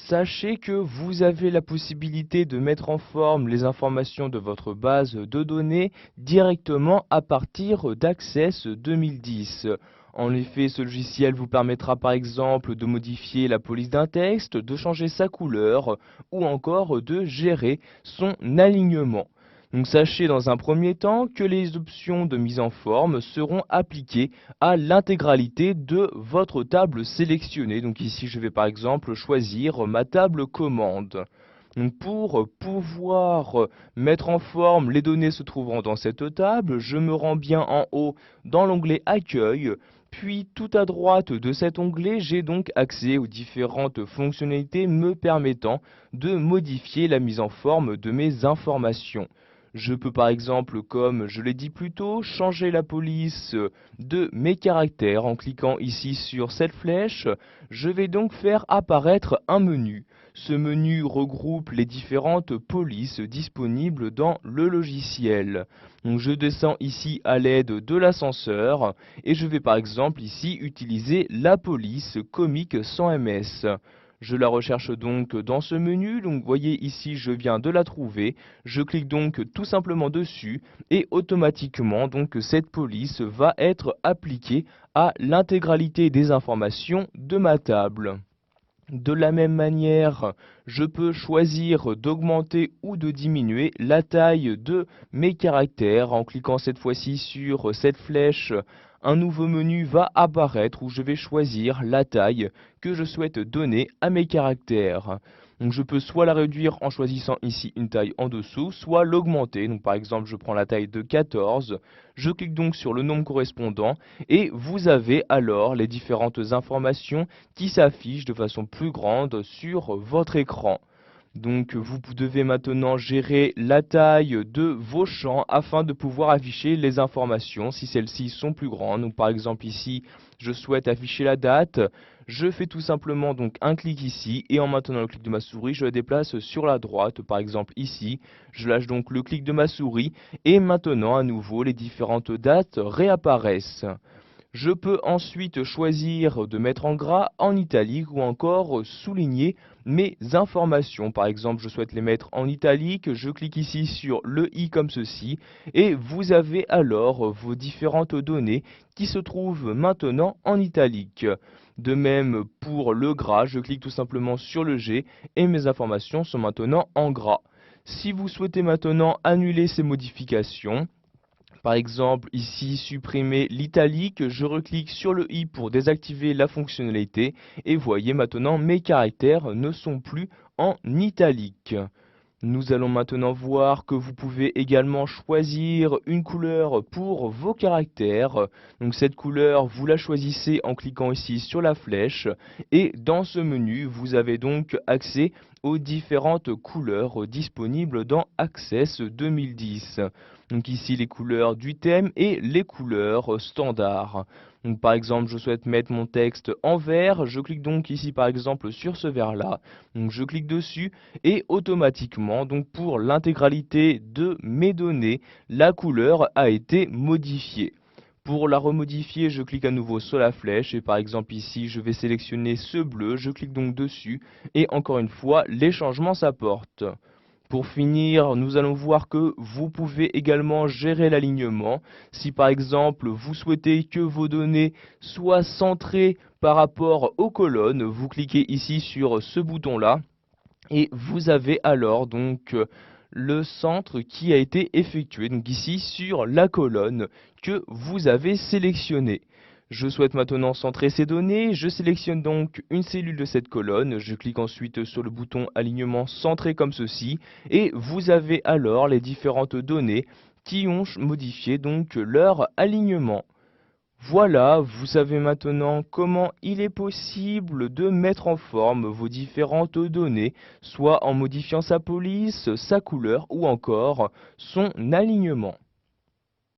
Sachez que vous avez la possibilité de mettre en forme les informations de votre base de données directement à partir d'Access 2010. En effet, ce logiciel vous permettra par exemple de modifier la police d'un texte, de changer sa couleur ou encore de gérer son alignement. Donc sachez dans un premier temps que les options de mise en forme seront appliquées à l'intégralité de votre table sélectionnée. Donc ici je vais par exemple choisir ma table commande. Donc pour pouvoir mettre en forme les données se trouvant dans cette table, je me rends bien en haut dans l'onglet Accueil, puis tout à droite de cet onglet, j'ai donc accès aux différentes fonctionnalités me permettant de modifier la mise en forme de mes informations. Je peux par exemple, comme je l'ai dit plus tôt, changer la police de mes caractères en cliquant ici sur cette flèche. Je vais donc faire apparaître un menu. Ce menu regroupe les différentes polices disponibles dans le logiciel. Donc je descends ici à l'aide de l'ascenseur et je vais par exemple ici utiliser la police comique sans MS. Je la recherche donc dans ce menu, donc vous voyez ici je viens de la trouver, je clique donc tout simplement dessus et automatiquement donc cette police va être appliquée à l'intégralité des informations de ma table. De la même manière, je peux choisir d'augmenter ou de diminuer la taille de mes caractères. En cliquant cette fois-ci sur cette flèche, un nouveau menu va apparaître où je vais choisir la taille que je souhaite donner à mes caractères. Donc je peux soit la réduire en choisissant ici une taille en dessous, soit l'augmenter. Donc par exemple, je prends la taille de 14, je clique donc sur le nombre correspondant et vous avez alors les différentes informations qui s'affichent de façon plus grande sur votre écran. Donc vous devez maintenant gérer la taille de vos champs afin de pouvoir afficher les informations si celles-ci sont plus grandes. Donc par exemple ici, je souhaite afficher la date. Je fais tout simplement donc un clic ici et en maintenant le clic de ma souris, je la déplace sur la droite. Par exemple ici, je lâche donc le clic de ma souris et maintenant à nouveau les différentes dates réapparaissent. Je peux ensuite choisir de mettre en gras, en italique ou encore souligner mes informations. Par exemple, je souhaite les mettre en italique, je clique ici sur le i comme ceci et vous avez alors vos différentes données qui se trouvent maintenant en italique. De même pour le gras, je clique tout simplement sur le G et mes informations sont maintenant en gras. Si vous souhaitez maintenant annuler ces modifications, par exemple, ici, supprimer l'italique, je reclique sur le i pour désactiver la fonctionnalité et voyez maintenant mes caractères ne sont plus en italique. Nous allons maintenant voir que vous pouvez également choisir une couleur pour vos caractères. Donc cette couleur, vous la choisissez en cliquant ici sur la flèche et dans ce menu, vous avez donc accès aux différentes couleurs disponibles dans Access 2010. Donc ici les couleurs du thème et les couleurs standards. Donc par exemple, je souhaite mettre mon texte en vert, je clique donc ici par exemple sur ce vert là. Donc je clique dessus et automatiquement, donc pour l'intégralité de mes données, la couleur a été modifiée. Pour la remodifier, je clique à nouveau sur la flèche et par exemple ici, je vais sélectionner ce bleu, je clique donc dessus et encore une fois, les changements s'apportent. Pour finir, nous allons voir que vous pouvez également gérer l'alignement. Si par exemple vous souhaitez que vos données soient centrées par rapport aux colonnes, vous cliquez ici sur ce bouton-là et vous avez alors donc le centre qui a été effectué, donc ici sur la colonne que vous avez sélectionnée. Je souhaite maintenant centrer ces données, je sélectionne donc une cellule de cette colonne, je clique ensuite sur le bouton alignement centré comme ceci, et vous avez alors les différentes données qui ont modifié donc leur alignement. Voilà, vous savez maintenant comment il est possible de mettre en forme vos différentes données, soit en modifiant sa police, sa couleur ou encore son alignement.